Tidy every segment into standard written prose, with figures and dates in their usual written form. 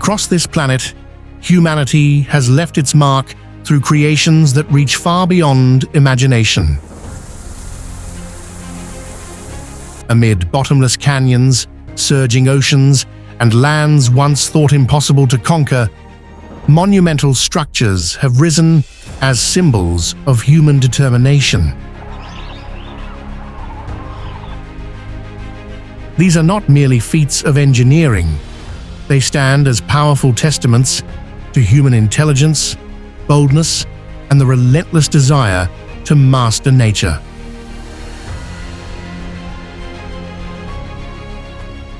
Across this planet, humanity has left its mark through creations that reach far beyond imagination. Amid bottomless canyons, surging oceans, and lands once thought impossible to conquer, monumental structures have risen as symbols of human determination. These are not merely feats of engineering. They stand as powerful testaments to human intelligence, boldness, and the relentless desire to master nature.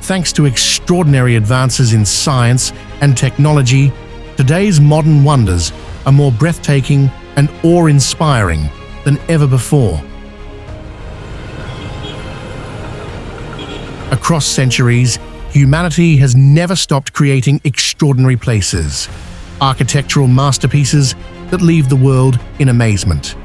Thanks to extraordinary advances in science and technology, today's modern wonders are more breathtaking and awe-inspiring than ever before. Across centuries, humanity has never stopped creating extraordinary places, architectural masterpieces that leave the world in amazement.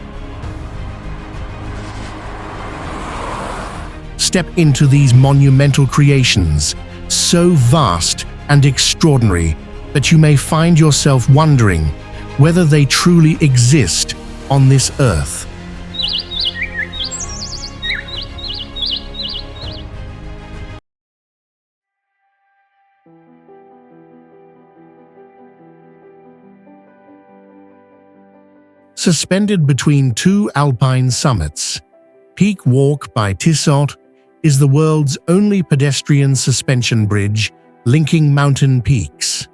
Step into these monumental creations, so vast and extraordinary that you may find yourself wondering whether they truly exist on this earth. Suspended between two alpine summits, Peak Walk by Tissot is the world's only pedestrian suspension bridge linking mountain peaks.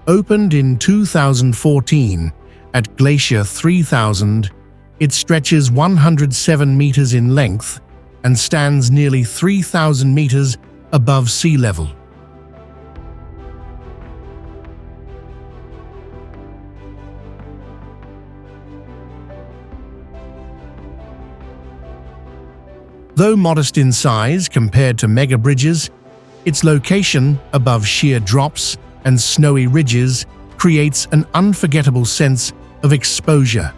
Opened in 2014 at Glacier 3000, it stretches 107 meters in length and stands nearly 3,000 meters above sea level. Though modest in size compared to mega bridges, its location above sheer drops and snowy ridges creates an unforgettable sense of exposure.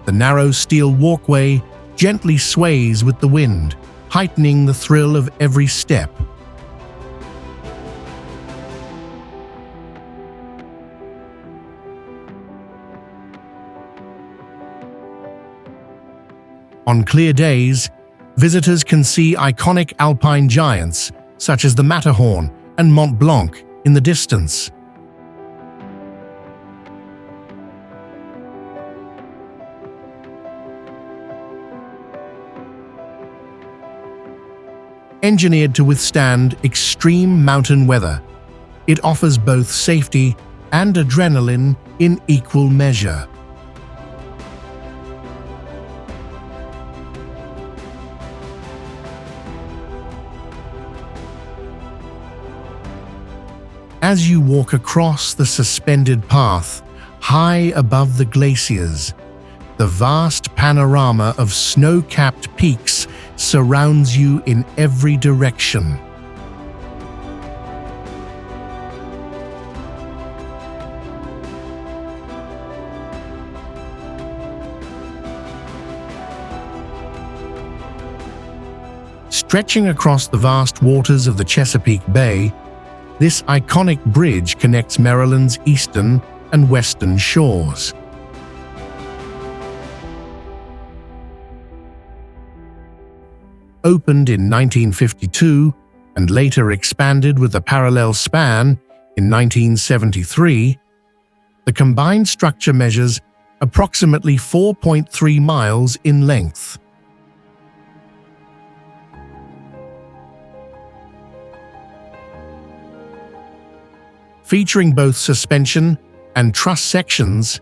The narrow steel walkway gently sways with the wind, heightening the thrill of every step. On clear days, visitors can see iconic alpine giants such as the Matterhorn and Mont Blanc in the distance. Engineered to withstand extreme mountain weather, it offers both safety and adrenaline in equal measure. As you walk across the suspended path, high above the glaciers, the vast panorama of snow-capped peaks surrounds you in every direction. Stretching across the vast waters of the Chesapeake Bay, this iconic bridge connects Maryland's eastern and western shores. Opened in 1952 and later expanded with a parallel span in 1973, the combined structure measures approximately 4.3 miles in length. Featuring both suspension and truss sections,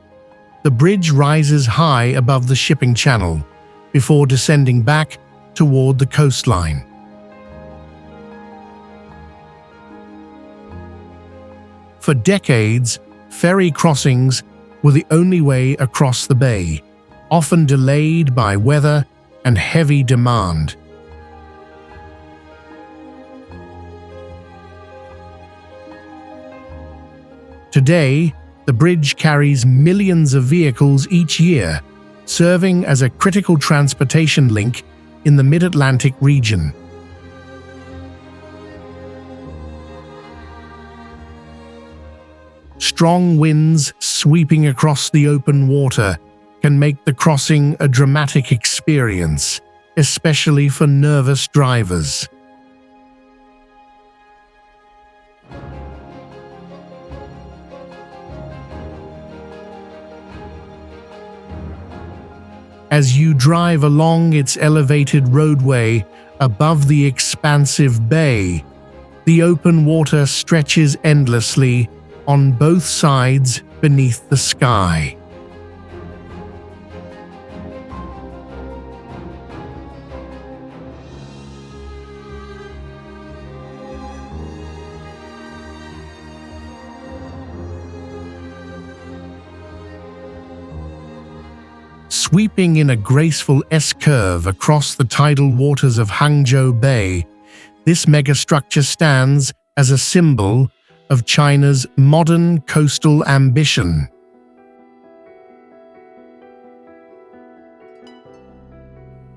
the bridge rises high above the shipping channel before descending back toward the coastline. For decades, ferry crossings were the only way across the bay, often delayed by weather and heavy demand. Today, the bridge carries millions of vehicles each year, serving as a critical transportation link in the Mid-Atlantic region. Strong winds sweeping across the open water can make the crossing a dramatic experience, especially for nervous drivers. As you drive along its elevated roadway above the expansive bay, the open water stretches endlessly on both sides beneath the sky. Sweeping in a graceful S-curve across the tidal waters of Hangzhou Bay, this megastructure stands as a symbol of China's modern coastal ambition.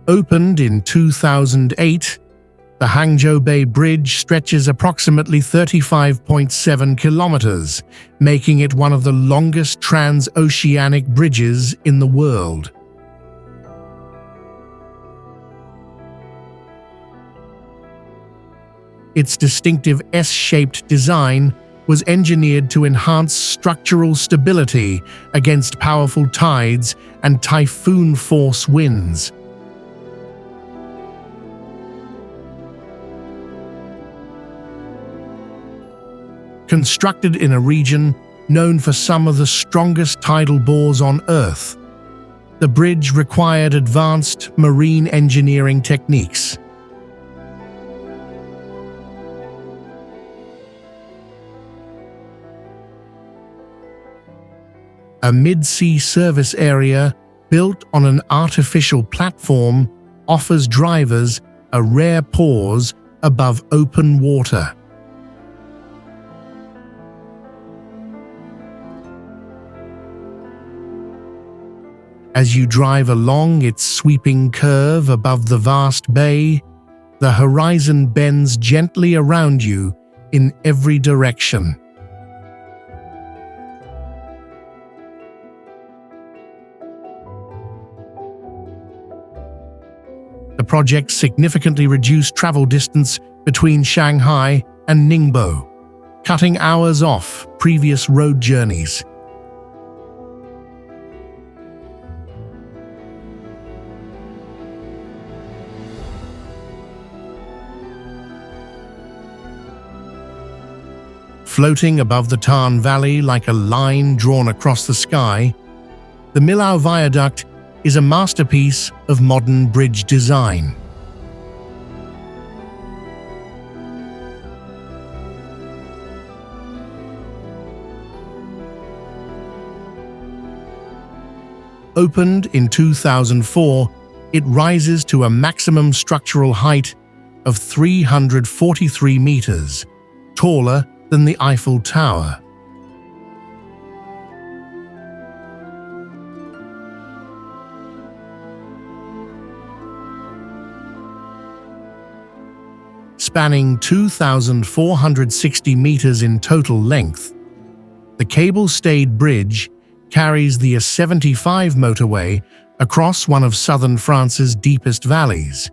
Opened in 2008, the Hangzhou Bay Bridge stretches approximately 35.7 kilometers, making it one of the longest transoceanic bridges in the world. Its distinctive S-shaped design was engineered to enhance structural stability against powerful tides and typhoon-force winds. Constructed in a region known for some of the strongest tidal bores on Earth, the bridge required advanced marine engineering techniques. A mid-sea service area built on an artificial platform offers drivers a rare pause above open water. As you drive along its sweeping curve above the vast bay, the horizon bends gently around you in every direction. The project significantly reduced travel distance between Shanghai and Ningbo, cutting hours off previous road journeys. Floating above the Tarn Valley like a line drawn across the sky, the Millau Viaduct is a masterpiece of modern bridge design. Opened in 2004, it rises to a maximum structural height of 343 meters, taller than the Eiffel Tower. Spanning 2,460 meters in total length, the cable-stayed bridge carries the A75 motorway across one of southern France's deepest valleys.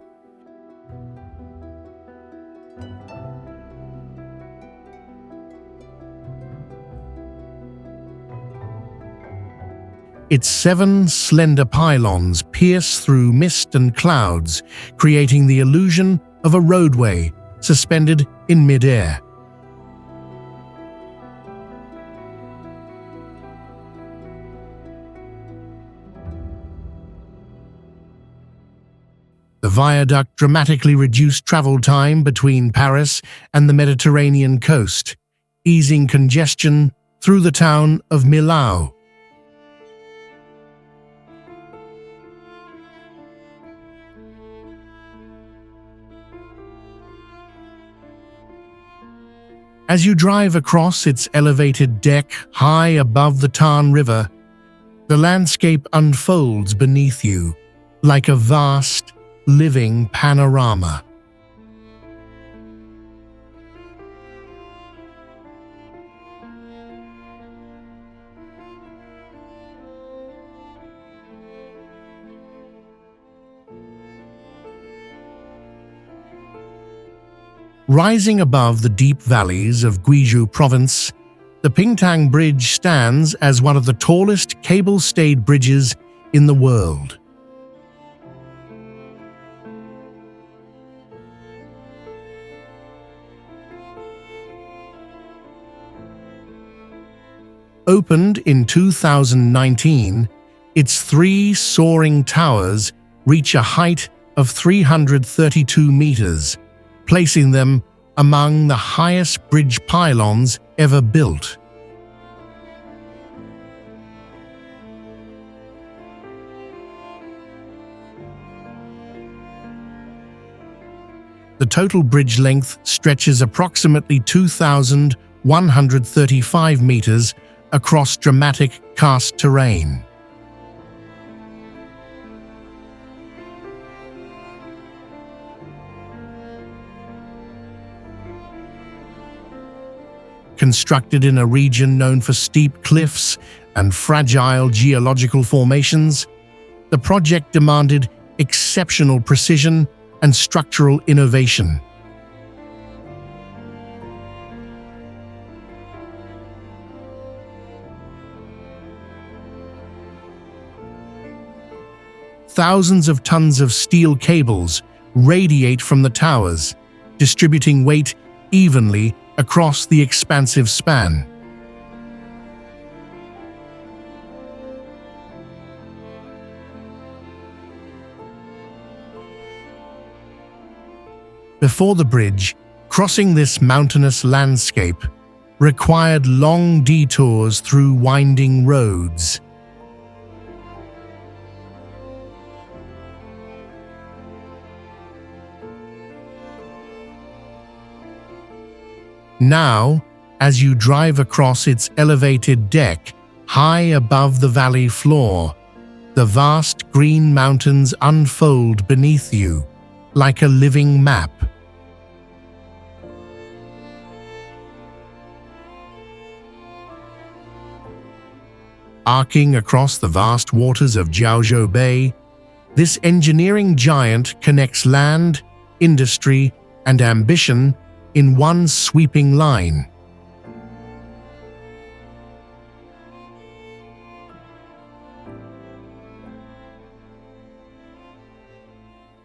Its 7 slender pylons pierce through mist and clouds, creating the illusion of a roadway suspended in mid-air. The viaduct dramatically reduced travel time between Paris and the Mediterranean coast, easing congestion through the town of Millau. As you drive across its elevated deck high above the Tarn River, the landscape unfolds beneath you like a vast, living panorama. Rising above the deep valleys of Guizhou province, the Pingtang Bridge stands as one of the tallest cable-stayed bridges in the world. Opened in 2019, its 3 soaring towers reach a height of 332 meters, placing them among the highest bridge pylons ever built. The total bridge length stretches approximately 2,135 meters across dramatic karst terrain. Constructed in a region known for steep cliffs and fragile geological formations, the project demanded exceptional precision and structural innovation. Thousands of tons of steel cables radiate from the towers, distributing weight evenly across the expansive span. Before the bridge, crossing this mountainous landscape required long detours through winding roads. Now, as you drive across its elevated deck, high above the valley floor, the vast green mountains unfold beneath you, like a living map. Arcing across the vast waters of Jiaozhou Bay, this engineering giant connects land, industry, and ambition in one sweeping line.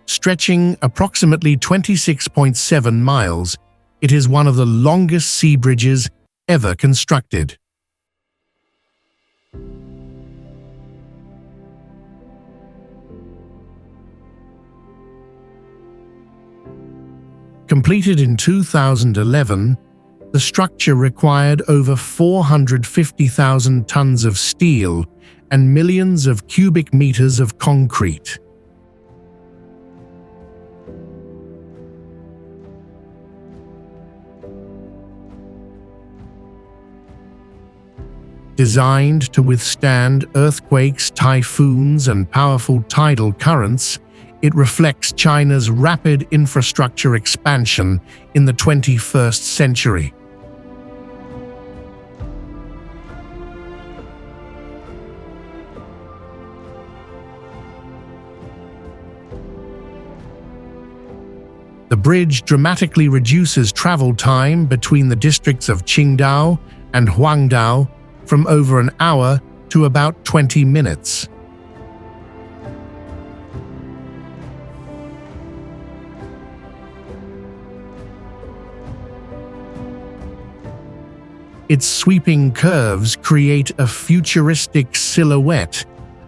Stretching approximately 26.7 miles, it is one of the longest sea bridges ever constructed. Completed in 2011, the structure required over 450,000 tons of steel and millions of cubic meters of concrete. Designed to withstand earthquakes, typhoons, and powerful tidal currents, it reflects China's rapid infrastructure expansion in the 21st century. The bridge dramatically reduces travel time between the districts of Qingdao and Huangdao from over an hour to about 20 minutes. Its sweeping curves create a futuristic silhouette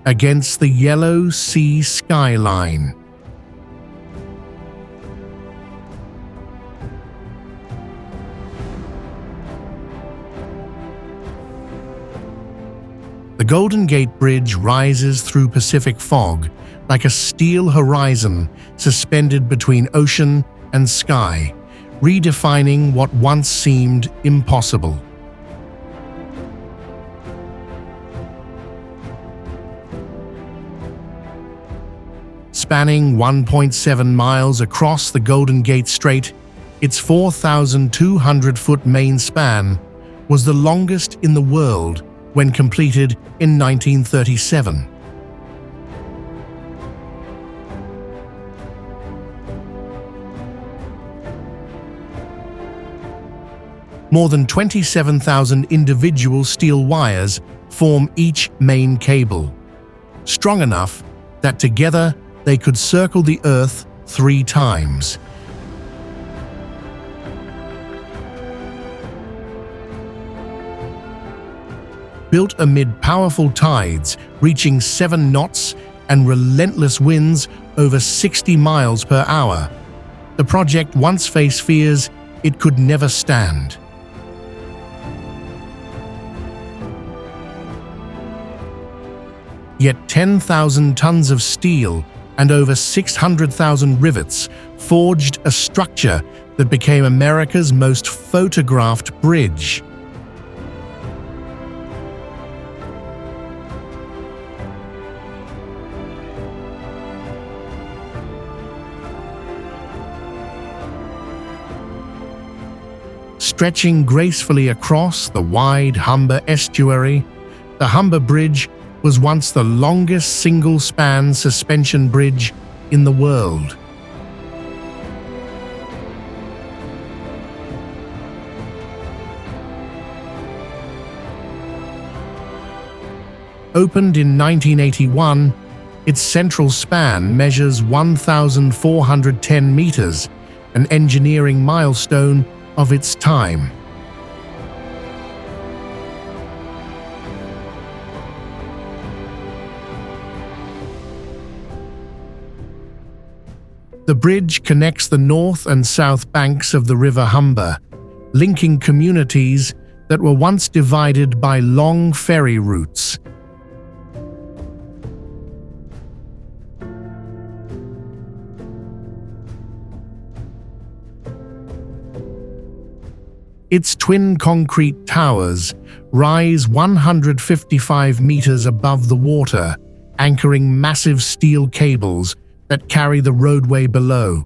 against the yellow sea skyline. The Golden Gate Bridge rises through Pacific fog like a steel horizon suspended between ocean and sky, redefining what once seemed impossible. Spanning 1.7 miles across the Golden Gate Strait, its 4,200-foot main span was the longest in the world when completed in 1937. More than 27,000 individual steel wires form each main cable, strong enough that together they could circle the Earth 3 times. Built amid powerful tides reaching 7 knots and relentless winds over 60 miles per hour, the project once faced fears it could never stand. Yet 10,000 tons of steel and over 600,000 rivets forged a structure that became America's most photographed bridge. Stretching gracefully across the wide Humber estuary, the Humber Bridge was once the longest single-span suspension bridge in the world. Opened in 1981, its central span measures 1,410 meters, an engineering milestone of its time. The bridge connects the north and south banks of the River Humber, linking communities that were once divided by long ferry routes. Its twin concrete towers rise 155 meters above the water, anchoring massive steel cables that carry the roadway below.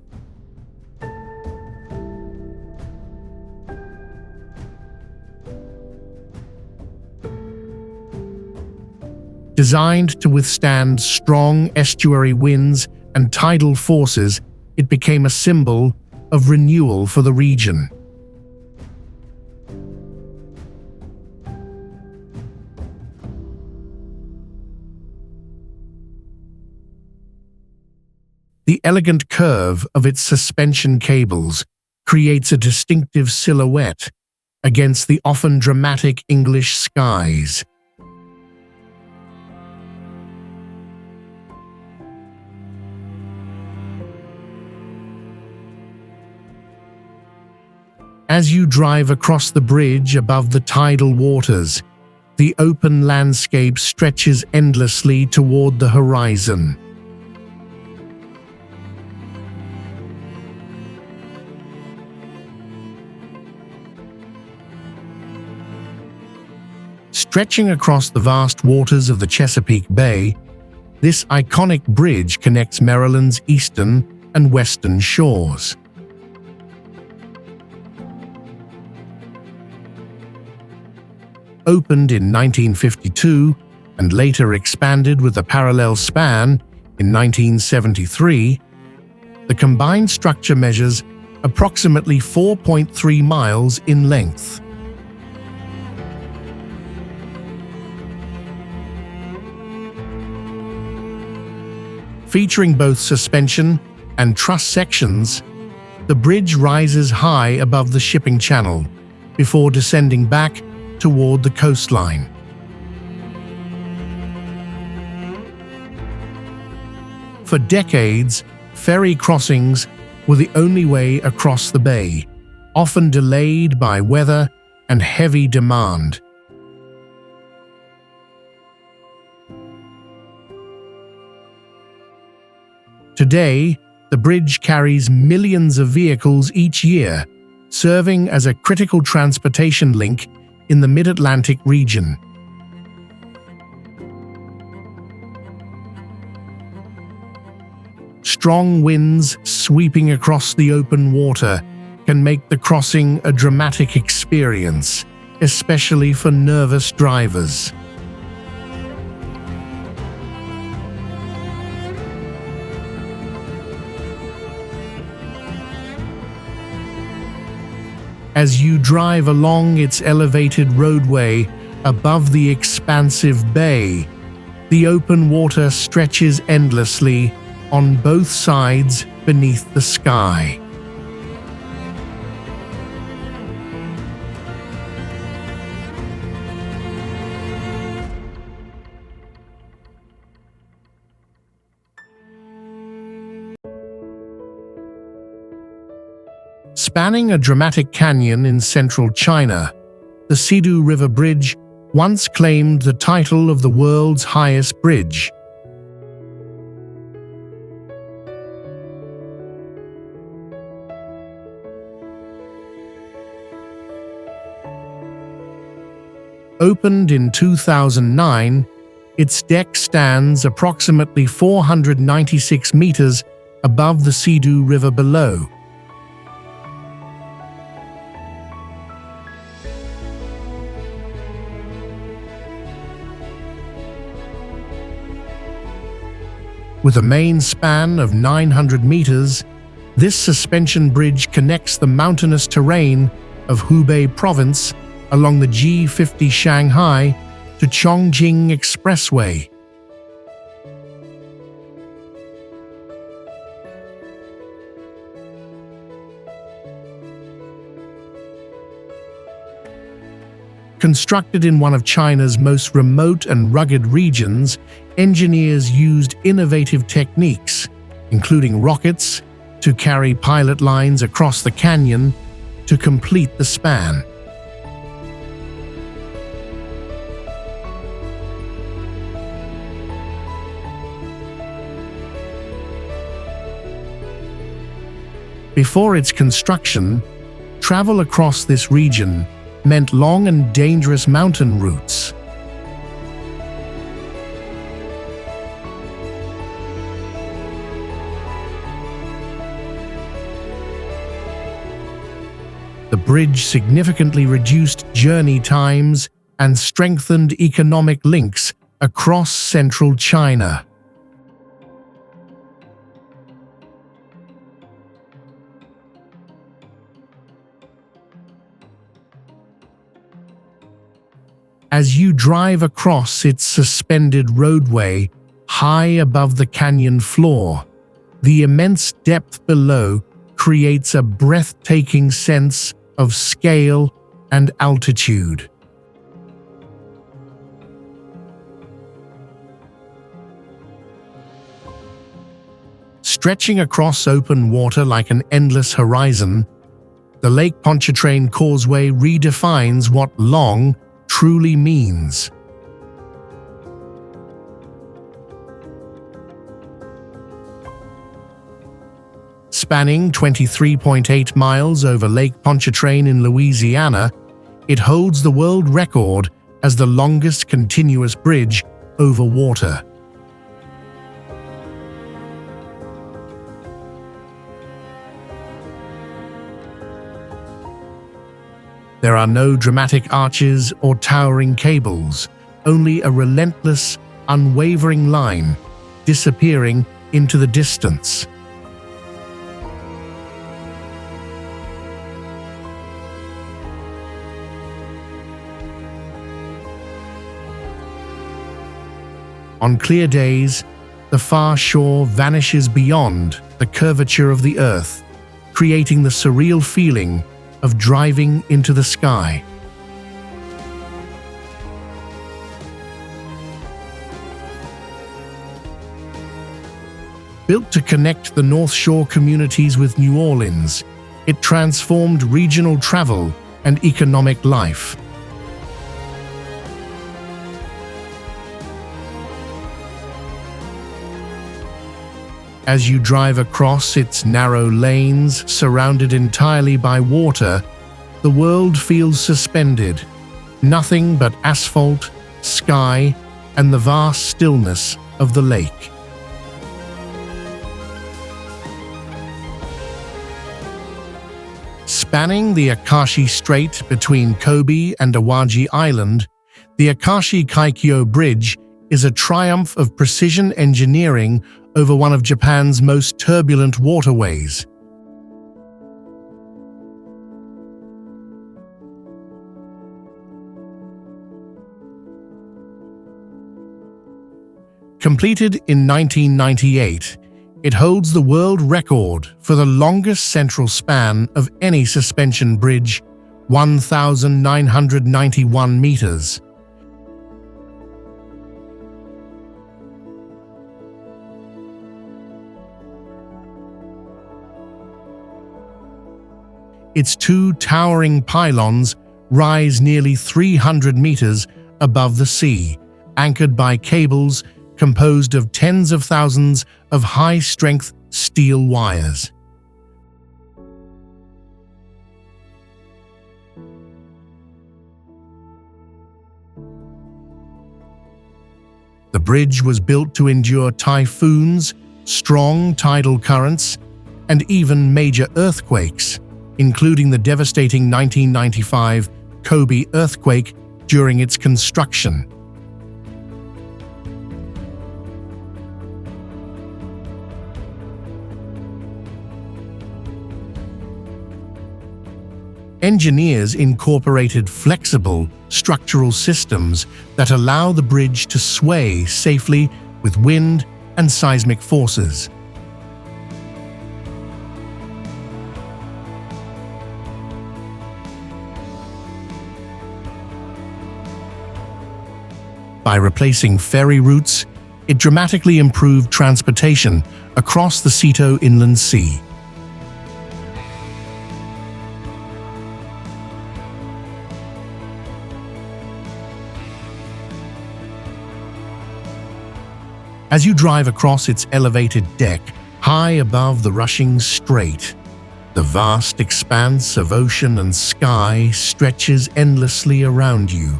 Designed to withstand strong estuary winds and tidal forces, it became a symbol of renewal for the region. The elegant curve of its suspension cables creates a distinctive silhouette against the often dramatic English skies. As you drive across the bridge above the tidal waters, the open landscape stretches endlessly toward the horizon. Stretching across the vast waters of the Chesapeake Bay, this iconic bridge connects Maryland's eastern and western shores. Opened in 1952 and later expanded with a parallel span in 1973, the combined structure measures approximately 4.3 miles in length. Featuring both suspension and truss sections, the bridge rises high above the shipping channel before descending back toward the coastline. For decades, ferry crossings were the only way across the bay, often delayed by weather and heavy demand. Today, the bridge carries millions of vehicles each year, serving as a critical transportation link in the Mid-Atlantic region. Strong winds sweeping across the open water can make the crossing a dramatic experience, especially for nervous drivers. As you drive along its elevated roadway above the expansive bay, the open water stretches endlessly on both sides beneath the sky. Spanning a dramatic canyon in central China, the Sidu River Bridge once claimed the title of the world's highest bridge. Opened in 2009, its deck stands approximately 496 meters above the Sidu River below. With a main span of 900 meters, this suspension bridge connects the mountainous terrain of Hubei province along the G50 Shanghai to Chongqing Expressway. Constructed in one of China's most remote and rugged regions, engineers used innovative techniques, including rockets, to carry pilot lines across the canyon to complete the span. Before its construction, travel across this region meant long and dangerous mountain routes. The bridge significantly reduced journey times and strengthened economic links across central China. As you drive across its suspended roadway high above the canyon floor, the immense depth below creates a breathtaking sense of scale and altitude. Stretching across open water like an endless horizon, the Lake Pontchartrain Causeway redefines what long truly means. Spanning 23.8 miles over Lake Pontchartrain in Louisiana, it holds the world record as the longest continuous bridge over water. There are no dramatic arches or towering cables, only a relentless, unwavering line, disappearing into the distance. On clear days, the far shore vanishes beyond the curvature of the earth, creating the surreal feeling of driving into the sky. Built to connect the North Shore communities with New Orleans, it transformed regional travel and economic life. As you drive across its narrow lanes, surrounded entirely by water, the world feels suspended. Nothing but asphalt, sky, and the vast stillness of the lake. Spanning the Akashi Strait between Kobe and Awaji Island, the Akashi Kaikyō Bridge is a triumph of precision engineering over one of Japan's most turbulent waterways. Completed in 1998, it holds the world record for the longest central span of any suspension bridge, 1,991 meters. Its two towering pylons rise nearly 300 meters above the sea, anchored by cables composed of tens of thousands of high-strength steel wires. The bridge was built to endure typhoons, strong tidal currents, and even major earthquakes, including the devastating 1995 Kobe earthquake during its construction. Engineers incorporated flexible structural systems that allow the bridge to sway safely with wind and seismic forces. By replacing ferry routes, it dramatically improved transportation across the Sidu Inland Sea. As you drive across its elevated deck, high above the rushing strait, the vast expanse of ocean and sky stretches endlessly around you.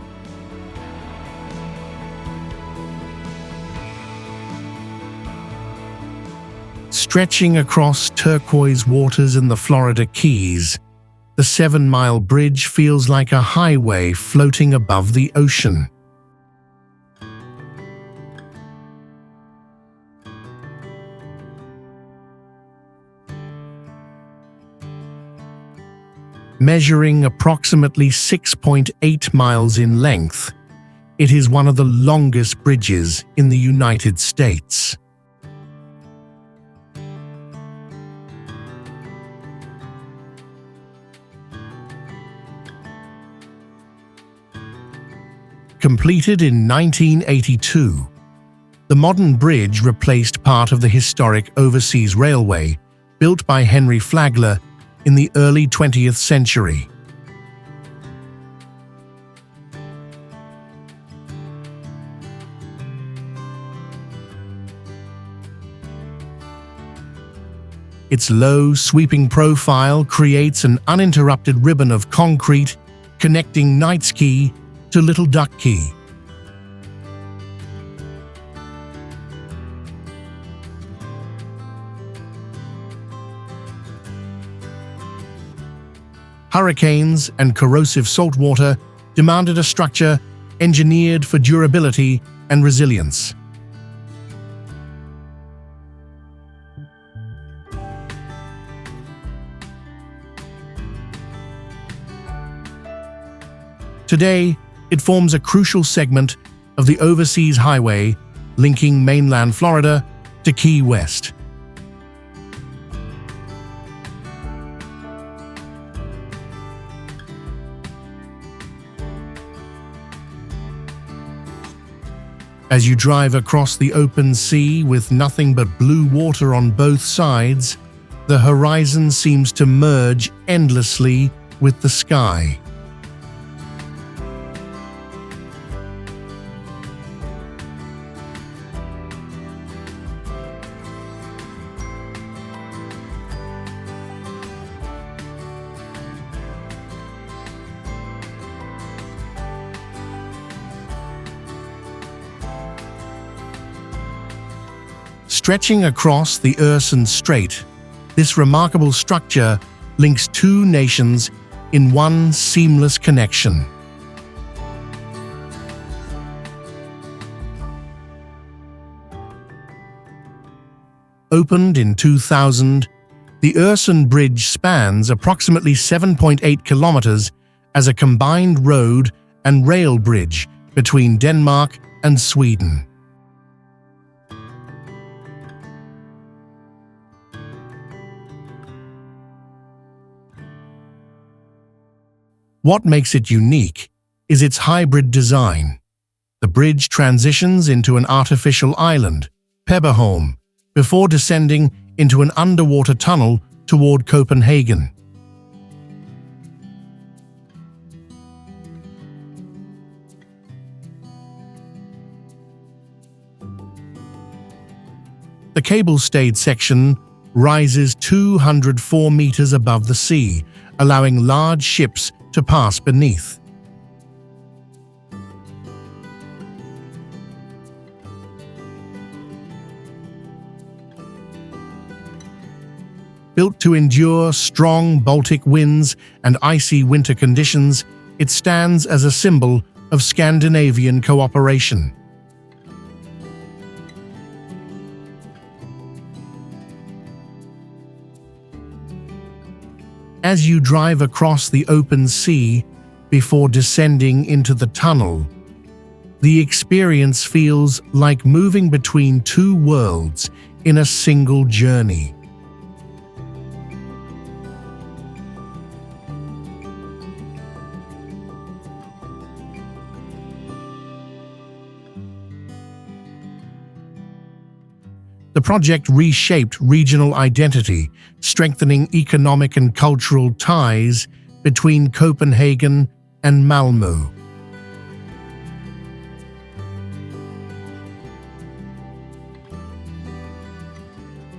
Stretching across turquoise waters in the Florida Keys, the 7-mile bridge feels like a highway floating above the ocean. Measuring approximately 6.8 miles in length, it is one of the longest bridges in the United States. Completed in 1982, the modern bridge replaced part of the historic overseas railway built by Henry Flagler in the early 20th century. Its low, sweeping profile creates an uninterrupted ribbon of concrete connecting Knight's Key to Little Duck Key. Hurricanes and corrosive saltwater demanded a structure engineered for durability and resilience. Today, it forms a crucial segment of the overseas highway linking mainland Florida to Key West. As you drive across the open sea with nothing but blue water on both sides, the horizon seems to merge endlessly with the sky. Stretching across the Øresund Strait, this remarkable structure links two nations in one seamless connection. Opened in 2000, the Øresund Bridge spans approximately 7.8 kilometers as a combined road and rail bridge between Denmark and Sweden. What makes it unique is its hybrid design. The bridge transitions into an artificial island, Pebberholm, before descending into an underwater tunnel toward Copenhagen. The cable-stayed section rises 204 meters above the sea, allowing large ships to pass beneath. Built to endure strong Baltic winds and icy winter conditions, it stands as a symbol of Scandinavian cooperation. As you drive across the open sea before descending into the tunnel, the experience feels like moving between two worlds in a single journey. The project reshaped regional identity, strengthening economic and cultural ties between Copenhagen and Malmö.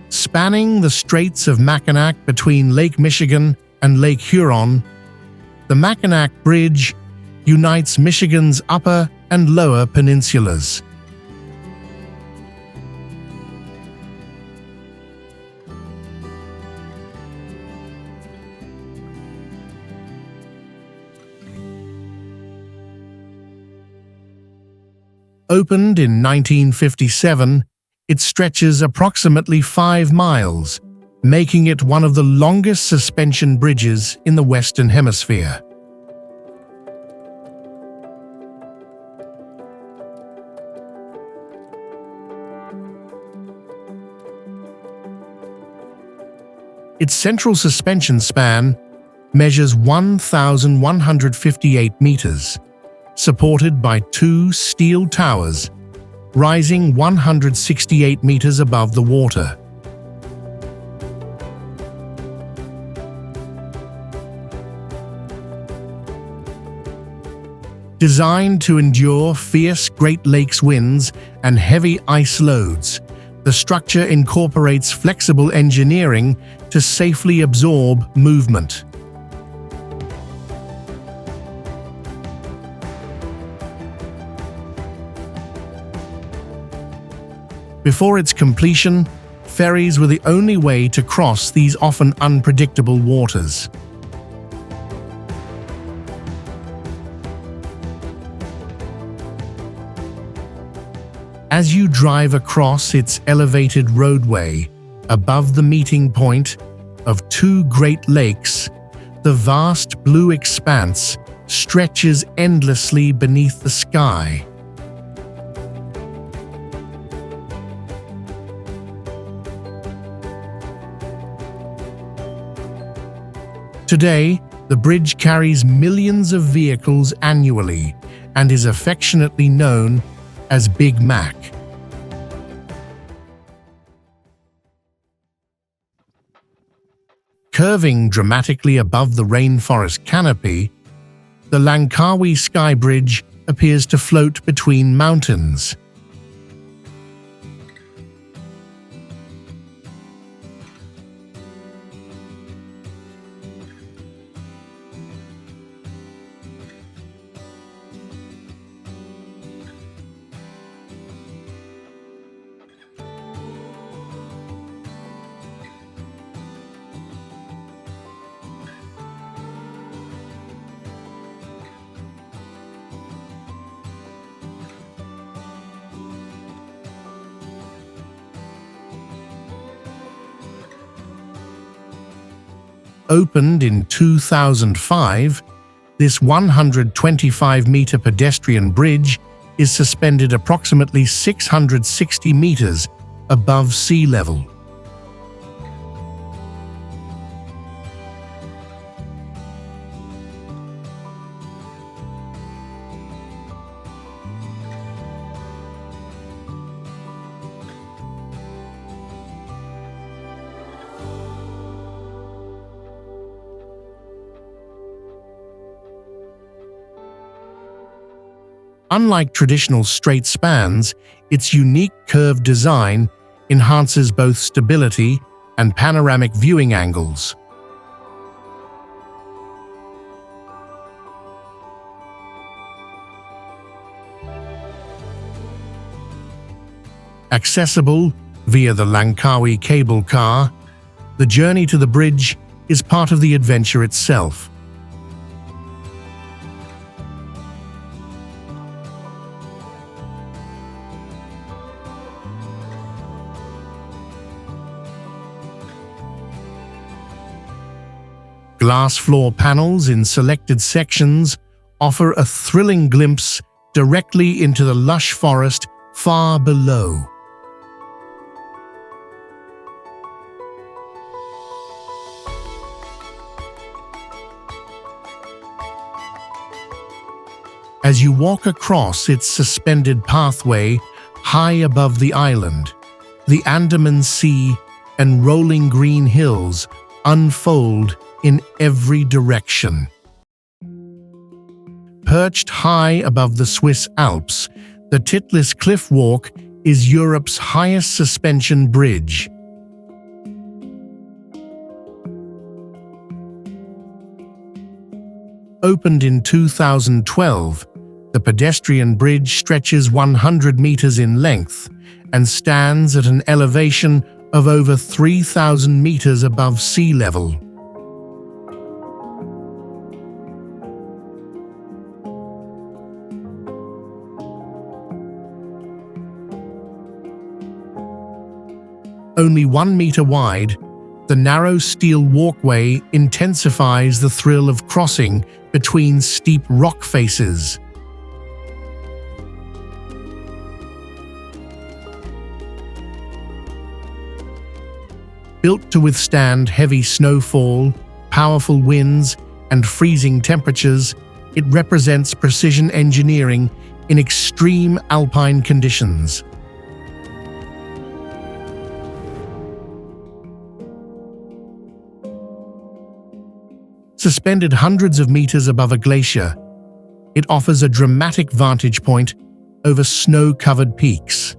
Spanning the Straits of Mackinac between Lake Michigan and Lake Huron, the Mackinac Bridge unites Michigan's upper and lower peninsulas. Opened in 1957, it stretches approximately 5 miles, making it one of the longest suspension bridges in the Western Hemisphere. Its central suspension span measures 1,158 meters, supported by 2 steel towers, rising 168 meters above the water. Designed to endure fierce Great Lakes winds and heavy ice loads, the structure incorporates flexible engineering to safely absorb movement. Before its completion, ferries were the only way to cross these often unpredictable waters. As you drive across its elevated roadway, above the meeting point of 2 Great Lakes, the vast blue expanse stretches endlessly beneath the sky. Today, the bridge carries millions of vehicles annually and is affectionately known as Big Mac. Curving dramatically above the rainforest canopy, the Langkawi Skybridge appears to float between mountains. Opened in 2005, this 125-meter pedestrian bridge is suspended approximately 660 meters above sea level. Unlike traditional straight spans, its unique curved design enhances both stability and panoramic viewing angles. Accessible via the Langkawi cable car, the journey to the bridge is part of the adventure itself. Glass floor panels in selected sections offer a thrilling glimpse directly into the lush forest far below. As you walk across its suspended pathway high above the island, the Andaman Sea and rolling green hills unfold in every direction. Perched high above the Swiss Alps, the Titlis cliff walk is Europe's highest suspension bridge. Opened in 2012, the pedestrian bridge stretches 100 meters in length and stands at an elevation of over 3,000 meters above sea level. Only 1 meter wide, the narrow steel walkway intensifies the thrill of crossing between steep rock faces. Built to withstand heavy snowfall, powerful winds, and freezing temperatures, it represents precision engineering in extreme alpine conditions. Suspended hundreds of meters above a glacier, it offers a dramatic vantage point over snow-covered peaks.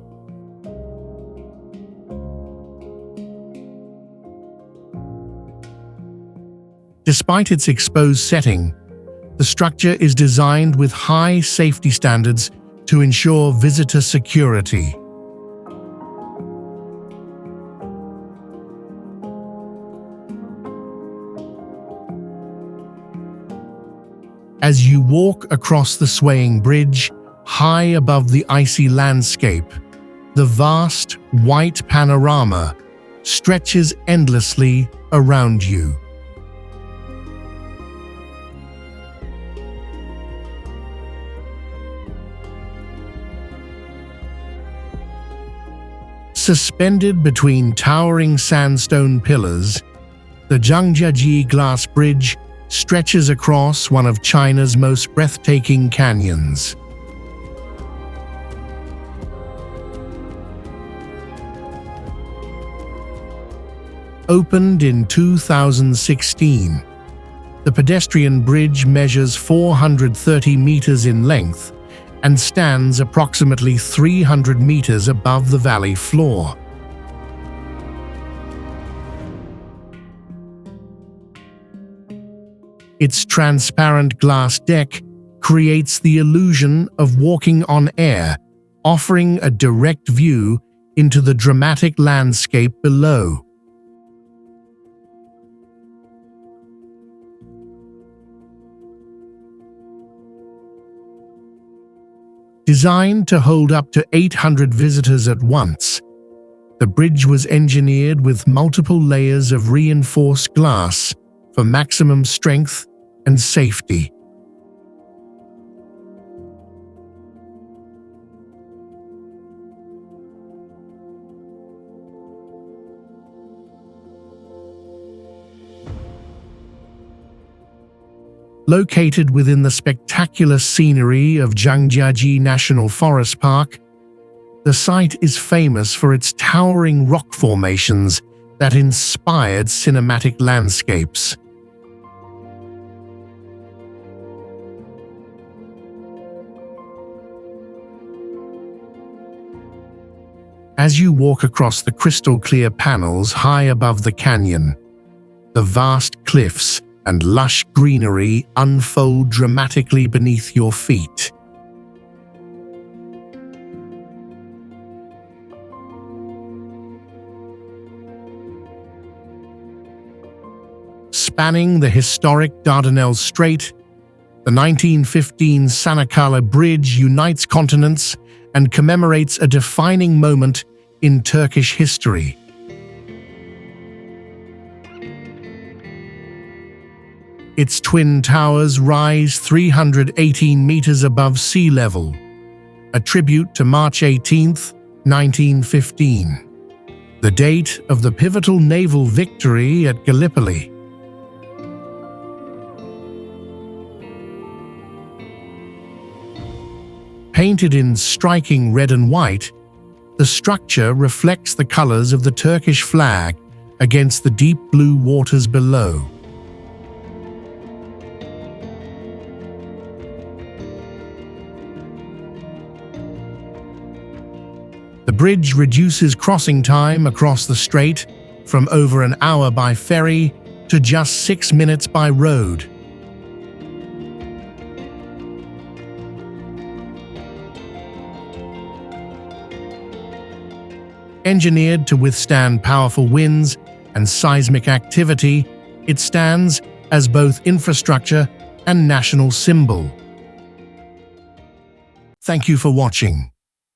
Despite its exposed setting, the structure is designed with high safety standards to ensure visitor security. As you walk across the swaying bridge, high above the icy landscape, the vast, white panorama stretches endlessly around you. Suspended between towering sandstone pillars, the Zhangjiajie glass bridge stretches across one of China's most breathtaking canyons. Opened in 2016, the pedestrian bridge measures 430 meters in length and stands approximately 300 meters above the valley floor. Its transparent glass deck creates the illusion of walking on air, offering a direct view into the dramatic landscape below. Designed to hold up to 800 visitors at once, the bridge was engineered with multiple layers of reinforced glass for maximum strength and safety. Located within the spectacular scenery of Zhangjiajie National Forest Park, the site is famous for its towering rock formations that inspired cinematic landscapes. As you walk across the crystal-clear panels high above the canyon, the vast cliffs and lush greenery unfold dramatically beneath your feet. Spanning the historic Dardanelles Strait, the 1915 Çanakkale Bridge unites continents and commemorates a defining moment in Turkish history. Its twin towers rise 318 meters above sea level, a tribute to March 18, 1915, the date of the pivotal naval victory at Gallipoli. Painted in striking red and white, the structure reflects the colors of the Turkish flag against the deep blue waters below. The bridge reduces crossing time across the strait from over an hour by ferry to just 6 minutes by road. Engineered to withstand powerful winds and seismic activity, it stands as both infrastructure and national symbol. Thank you for watching.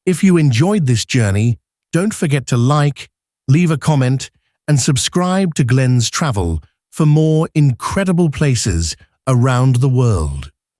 If you enjoyed this journey, don't forget to like, leave a comment, and subscribe to GLens Travel for more incredible places around the world.